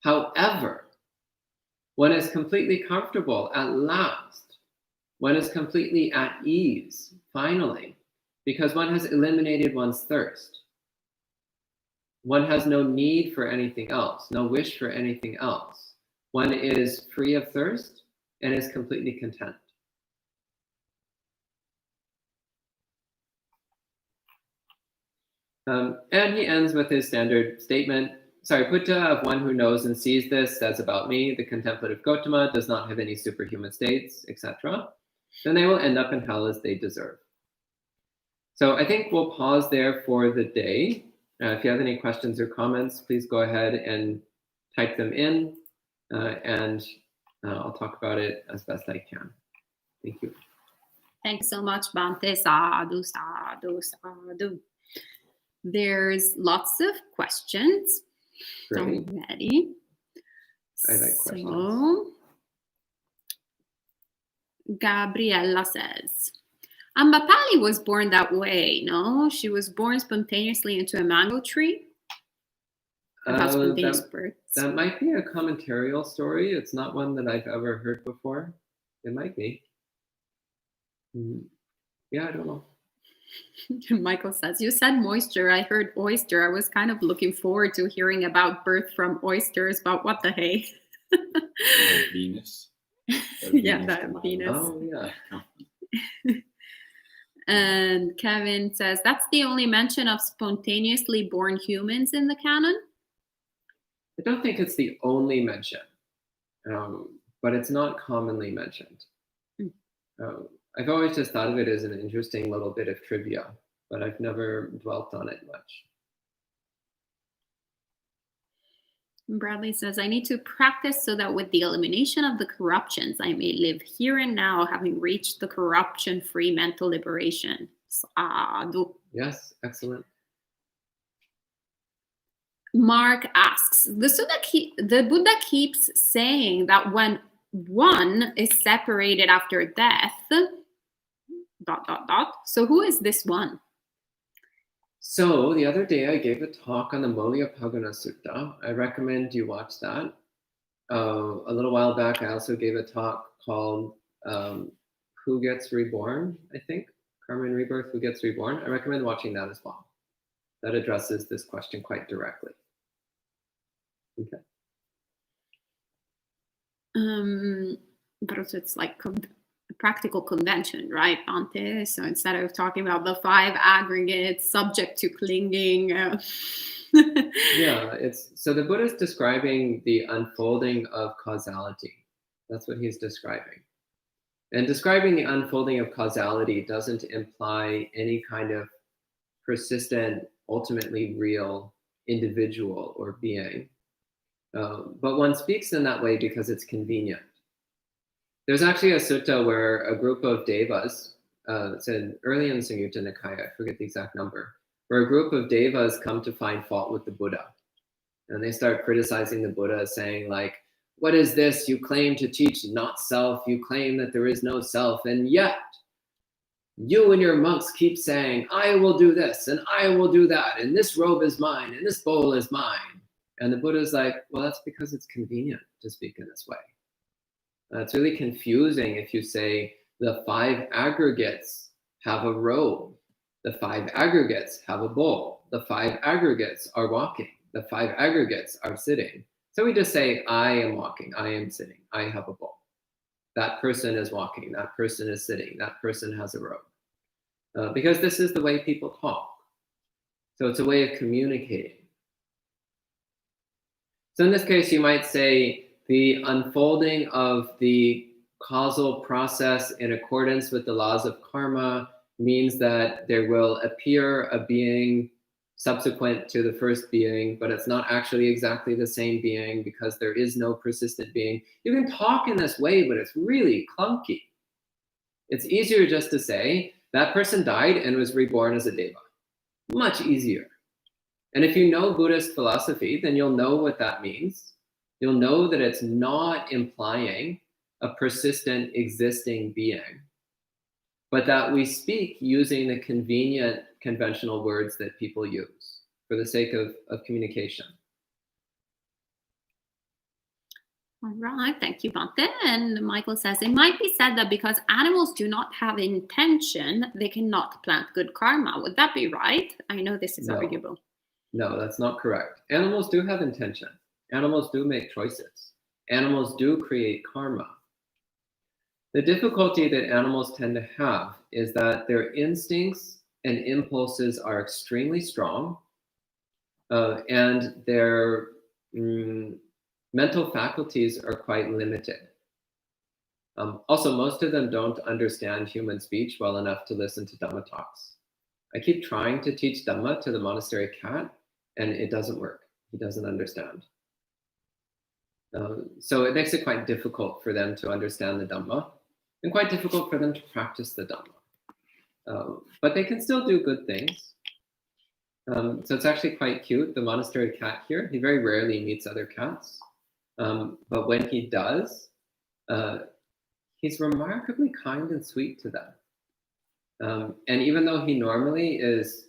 However, one is completely comfortable at last. One is completely at ease, finally, because one has eliminated one's thirst. One has no need for anything else, no wish for anything else. One is free of thirst and is completely content. And he ends with his standard statement, Sariputta, of one who knows and sees this, says about me, the contemplative Gautama does not have any superhuman states, etc. Then they will end up in hell as they deserve. So I think we'll pause there for the day. If you have any questions or comments, please go ahead and type them in, and I'll talk about it as best I can. Thank you. Thanks so much, Bhante. Sadhu, sadhu, sadhu. There's lots of questions Great. already. I like questions. So, Gabriella says, Ambapali was born that way, no? She was born spontaneously into a mango tree? About spontaneous births. That might be a commentarial story. It's not one that I've ever heard before. It might be. Yeah, I don't know. Michael says, you said moisture. I heard oyster. I was kind of looking forward to hearing about birth from oysters, but what the hey? Venus. Yeah, that Venus. Oh, yeah. And Kevin says, that's the only mention of spontaneously born humans in the canon? I don't think it's the only mention, but it's not commonly mentioned. I've always just thought of it as an interesting little bit of trivia, but I've never dwelt on it much. Bradley says, I need to practice so that with the elimination of the corruptions, I may live here and now, having reached the corruption-free mental liberation. Sadhu. Yes, excellent. Mark asks, the Buddha keeps saying that when one is separated after death, ... So who is this one? So the other day I gave a talk on the Molyappagana Sutta. I recommend you watch that. A little while back, I also gave a talk called Who Gets Reborn, I think. Karma and Rebirth, Who Gets Reborn. I recommend watching that as well. That addresses this question quite directly. Okay. But also it's like a practical convention, right, Bhante? So instead of talking about the 5 aggregates subject to clinging. Yeah, so the Buddha is describing the unfolding of causality. That's what he's describing. And describing the unfolding of causality doesn't imply any kind of persistent, ultimately real individual or being. But one speaks in that way because it's convenient. There's actually a sutta where a group of devas, it's early in the Samyutta Nikaya, I forget the exact number, where a group of devas come to find fault with the Buddha. And they start criticizing the Buddha, saying like, what is this? You claim to teach not self, you claim that there is no self, and yet you and your monks keep saying, I will do this, and I will do that, and this robe is mine, and this bowl is mine. And the Buddha's like, well, that's because it's convenient to speak in this way. It's really confusing if you say the 5 aggregates have a robe, the 5 aggregates have a bowl, the 5 aggregates are walking, the 5 aggregates are sitting. So we just say, I am walking, I am sitting, I have a bowl. That person is walking, that person is sitting, that person has a robe. Because this is the way people talk. So it's a way of communicating. So in this case, you might say the unfolding of the causal process in accordance with the laws of karma means that there will appear a being subsequent to the first being, but it's not actually exactly the same being because there is no persistent being. You can talk in this way, but it's really clunky. It's easier just to say that person died and was reborn as a deva. Much easier. And if you know Buddhist philosophy, then you'll know what that means. You'll know that it's not implying a persistent existing being, but that we speak using the convenient conventional words that people use for the sake of communication. All right, thank you, Bhante. And Michael says, it might be said that because animals do not have intention, they cannot plant good karma. Would that be right? I know this is arguable. No, that's not correct. Animals do have intention. Animals do make choices. Animals do create karma. The difficulty that animals tend to have is that their instincts and impulses are extremely strong, and their mental faculties are quite limited. Also, most of them don't understand human speech well enough to listen to Dhamma talks. I keep trying to teach Dhamma to the monastery cat, and it doesn't work. He doesn't understand. So it makes it quite difficult for them to understand the Dhamma, and quite difficult for them to practice the Dhamma. But they can still do good things. So it's actually quite cute. The monastery cat here, he very rarely meets other cats. But when he does, he's remarkably kind and sweet to them. And even though he normally is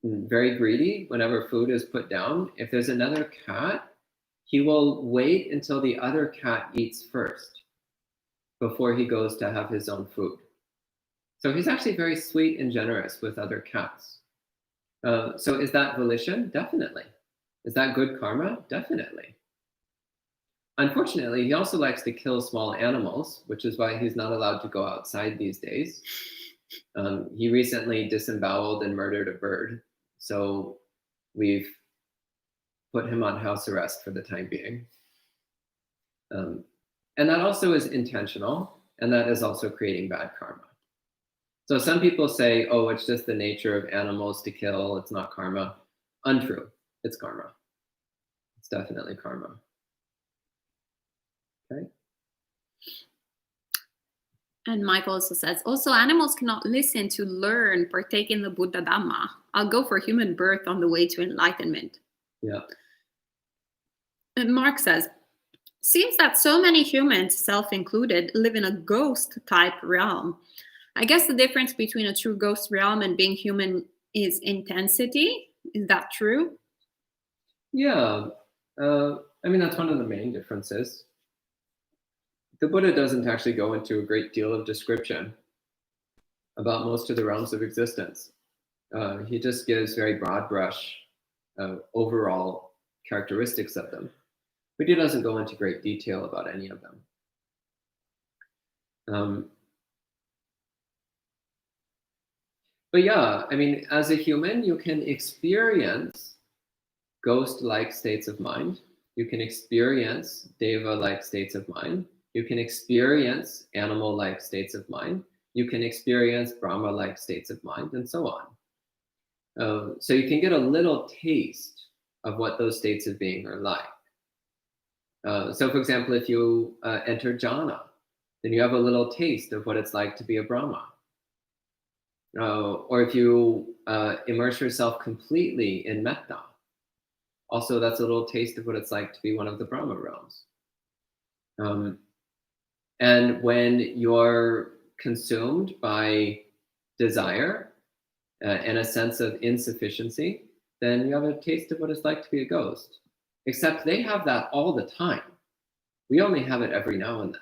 very greedy whenever food is put down, if there's another cat, he will wait until the other cat eats first before he goes to have his own food. So he's actually very sweet and generous with other cats. So is that volition? Definitely. Is that good karma? Definitely. Unfortunately, he also likes to kill small animals, which is why he's not allowed to go outside these days. He recently disemboweled and murdered a bird. So we've put him on house arrest for the time being. And that also is intentional, and that is also creating bad karma. So some people say, oh, it's just the nature of animals to kill, it's not karma. Untrue, it's karma. It's definitely karma. Okay. And Michael also says, also animals cannot listen to learn, partake in the Buddha Dhamma. I'll go for human birth on the way to enlightenment. Yeah. And Mark says, seems that so many humans, self included, live in a ghost type realm. I guess the difference between a true ghost realm and being human is intensity. Is that true? Yeah. I mean, that's one of the main differences. The Buddha doesn't actually go into a great deal of description about most of the realms of existence. He just gives very broad brush overall characteristics of them, but he doesn't go into great detail about any of them. But yeah, I mean, as a human, you can experience ghost-like states of mind. You can experience deva-like states of mind. You can experience animal-like states of mind. You can experience Brahma-like states of mind, and so on. So you can get a little taste of what those states of being are like. So for example, if you enter jhana, then you have a little taste of what it's like to be a Brahma. Or if you immerse yourself completely in metta, also that's a little taste of what it's like to be one of the Brahma realms. And when you're consumed by desire and a sense of insufficiency, then you have a taste of what it's like to be a ghost. Except they have that all the time. We only have it every now and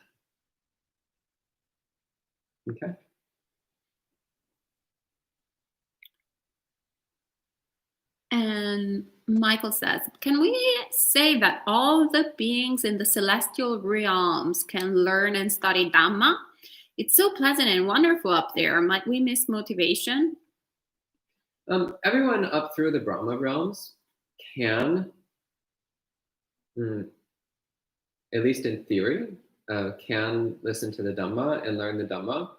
then. Okay. And Michael says, can we say that all the beings in the celestial realms can learn and study Dhamma? It's so pleasant and wonderful up there. Might we miss motivation? Everyone up through the Brahma realms can, at least in theory, can listen to the Dhamma and learn the Dhamma.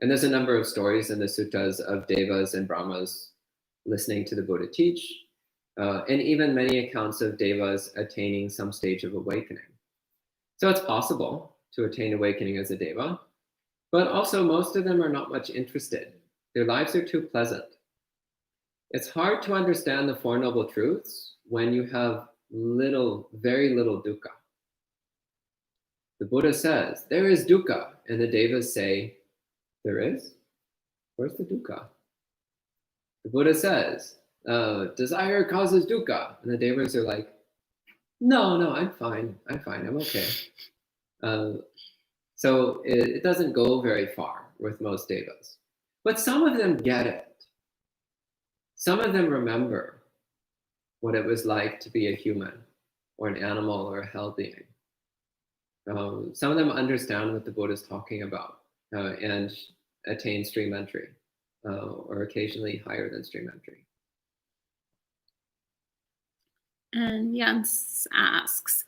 And there's a number of stories in the suttas of Devas and Brahmas listening to the Buddha teach, and even many accounts of Devas attaining some stage of awakening. So it's possible to attain awakening as a Deva, but also most of them are not much interested. Their lives are too pleasant. It's hard to understand the Four Noble Truths when you have very little dukkha. The Buddha says, there is dukkha, and the Devas say, there is? Where's the dukkha? The Buddha says, desire causes dukkha, and the Devas are like, no, I'm fine, I'm okay. So it doesn't go very far with most Devas. But some of them get it. Some of them remember what it was like to be a human or an animal or a hell being. Some of them understand what the Buddha is talking about and attain stream entry, or occasionally higher than stream entry. And Jens asks,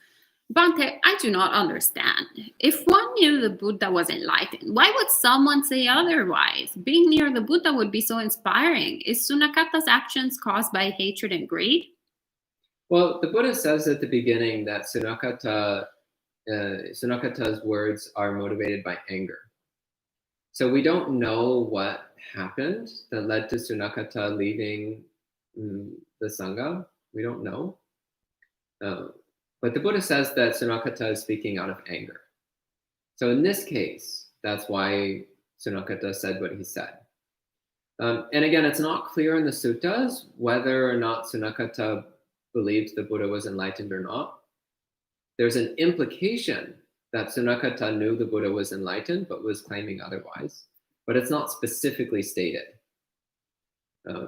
Bhante, I do not understand. If one knew the Buddha was enlightened, why would someone say otherwise? Being near the Buddha would be so inspiring. Is Sunakata's actions caused by hatred and greed? Well, the Buddha says at the beginning that Sunakata's words are motivated by anger. So we don't know what happened that led to Sunakata leaving the Sangha. We don't know. But the Buddha says that Sunakata is speaking out of anger. So in this case, that's why Sunakata said what he said. And again, it's not clear in the suttas whether or not Sunakata believed the Buddha was enlightened or not. There's an implication that Sunakata knew the Buddha was enlightened, but was claiming otherwise. But it's not specifically stated.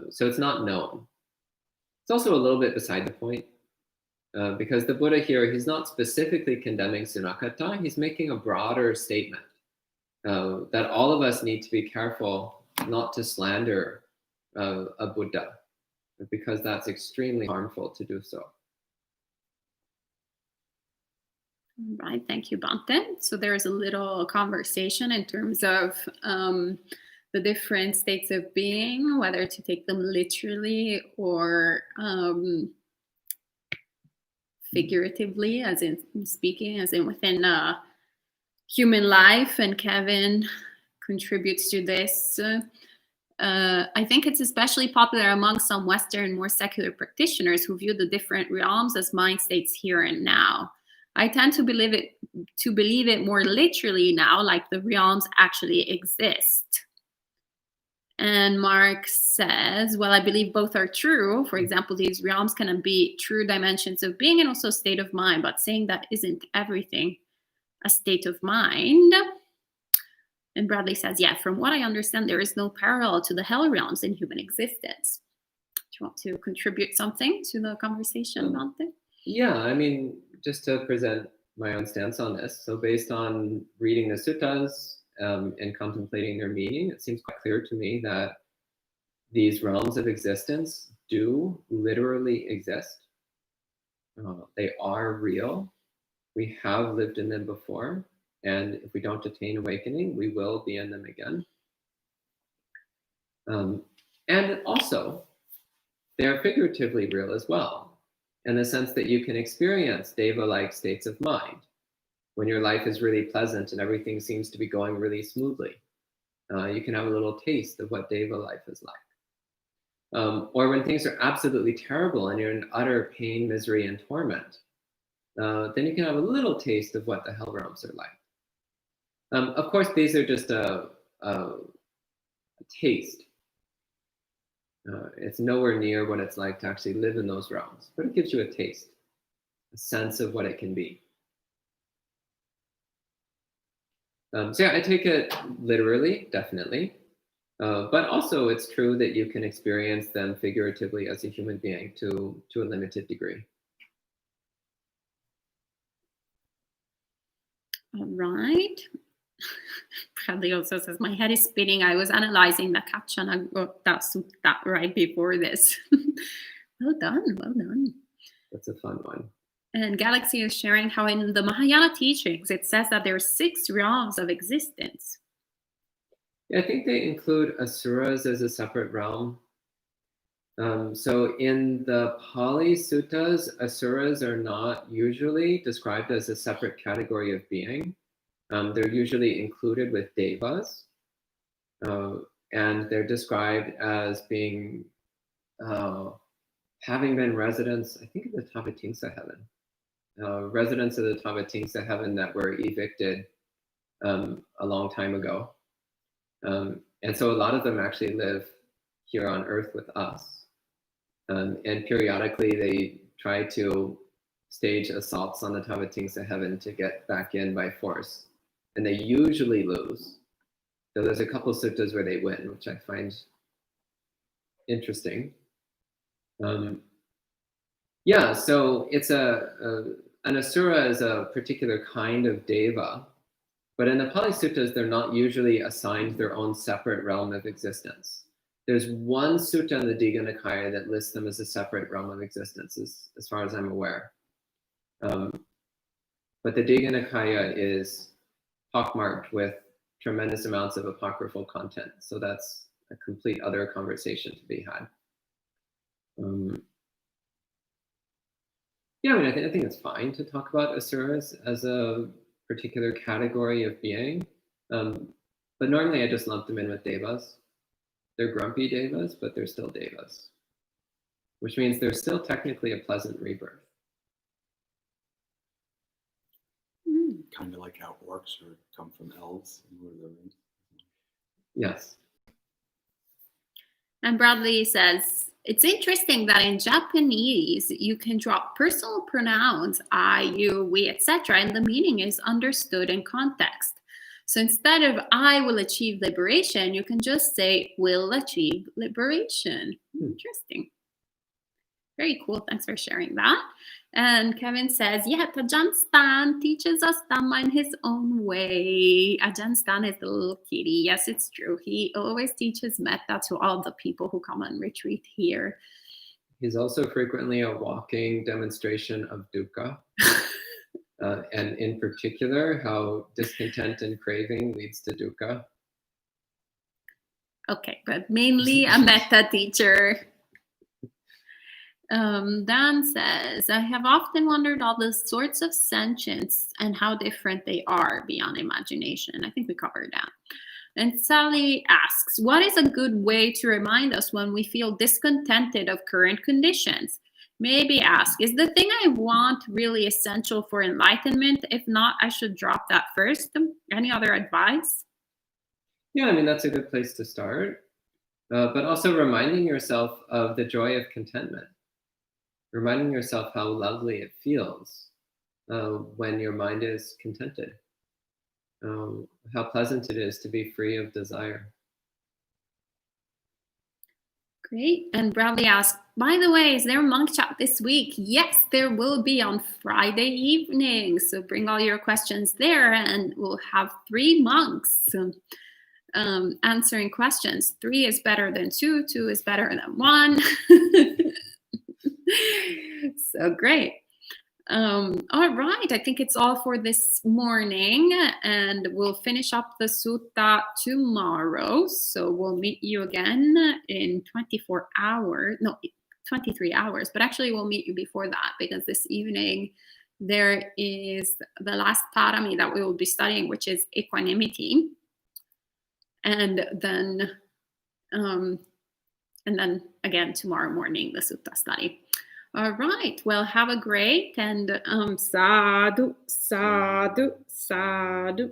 So it's not known. It's also a little bit beside the point. Because the Buddha here, he's not specifically condemning Sunakata, he's making a broader statement that all of us need to be careful not to slander a Buddha, because that's extremely harmful to do so. All right, thank you, Bhante. So there's a little conversation in terms of the different states of being, whether to take them literally or figuratively, as in speaking, as in within human life, and Kevin contributes to this. I think it's especially popular among some Western, more secular practitioners who view the different realms as mind states here and now. I tend to believe it more literally now, like the realms actually exist. And Mark says, well, I believe both are true. For example, these realms can be true dimensions of being and also state of mind, but saying that isn't everything a state of mind. And Bradley says, yeah, from what I understand, there is no parallel to the hell realms in human existence. Do you want to contribute something to the conversation, Bhante? Yeah, I mean, just to present my own stance on this. So based on reading the suttas, and contemplating their meaning, it seems quite clear to me that these realms of existence do literally exist. They are real. We have lived in them before, and if we don't attain awakening, we will be in them again. And also, they are figuratively real as well, in the sense that you can experience Deva-like states of mind. When your life is really pleasant and everything seems to be going really smoothly, you can have a little taste of what Deva life is like. Or when things are absolutely terrible and you're in utter pain, misery, and torment, then you can have a little taste of what the hell realms are like. Of course, these are just a taste. It's nowhere near what it's like to actually live in those realms, but it gives you a taste, a sense of what it can be. So yeah, I take it literally, definitely. But also it's true that you can experience them figuratively as a human being to a limited degree. All right. Bradley also says, my head is spinning. I was analyzing the Kachanagotta Sutta right before this. Well done, well done. That's a fun one. And Galaxy is sharing how in the Mahayana teachings, it says that there are 6 realms of existence. Yeah, I think they include asuras as a separate realm. So in the Pali Suttas, asuras are not usually described as a separate category of being. They're usually included with devas, and they're described as being having been residents, I think, of the Tavatimsa heaven, residents of the Tavatimsa heaven that were evicted a long time ago. And so a lot of them actually live here on earth with us. And periodically they try to stage assaults on the Tavatimsa heaven to get back in by force. And they usually lose. So there's a couple suttas where they win, which I find interesting. Yeah, so it's an asura is a particular kind of deva, but in the Pali Suttas, they're not usually assigned their own separate realm of existence. There's one sutta in the Digha Nikaya that lists them as a separate realm of existence, as far as I'm aware. But the Digha Nikaya is pockmarked with tremendous amounts of apocryphal content, so that's a complete other conversation to be had. Yeah, I mean, I think it's fine to talk about asuras as a particular category of being, but normally I just lump them in with devas. They're grumpy devas, but they're still devas, which means they're still technically a pleasant rebirth. Kind of like how orcs come from elves in Lord of the Rings. Yes. And Bradley says, it's interesting that in Japanese, you can drop personal pronouns, I, you, we, etc., and the meaning is understood in context. So instead of I will achieve liberation, you can just say will achieve liberation. Interesting. Very cool. Thanks for sharing that. And Kevin says, yeah, Ajahn Stan teaches us Dhamma in his own way. Ajahn Stan is the little kitty. Yes, it's true. He always teaches metta to all the people who come on retreat here. He's also frequently a walking demonstration of dukkha. And in particular, how discontent and craving leads to dukkha. Okay, but mainly a metta teacher. Dan says, I have often wondered all the sorts of sentience and how different they are beyond imagination. I think we covered that. And Sally asks, what is a good way to remind us when we feel discontented of current conditions? Maybe ask, is the thing I want really essential for enlightenment? If not, I should drop that first. Any other advice? Yeah, I mean, that's a good place to start. But also reminding yourself of the joy of contentment. Reminding yourself how lovely it feels when your mind is contented. How pleasant it is to be free of desire. Great. And Bradley asked, by the way, is there a monk chat this week? Yes, there will be on Friday evening. So bring all your questions there and we'll have 3 monks answering questions. 3 is better than 2. 2 is better than 1. So great. All right, I think it's all for this morning, and we'll finish up the sutta tomorrow. So we'll meet you again in 23 hours, but actually we'll meet you before that, because this evening there is the last parami that we will be studying, which is equanimity. And then again tomorrow morning, the sutta study. All right. Well, have a great and sadhu, sadhu, sadhu.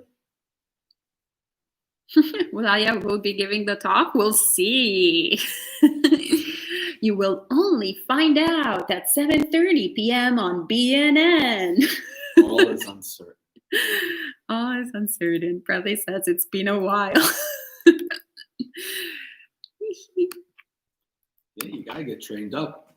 Well, will be giving the talk. We'll see. You will only find out at 7:30 p.m. on BNN. All is uncertain. All is uncertain. Bradley says it's been a while. Yeah, you gotta get trained up.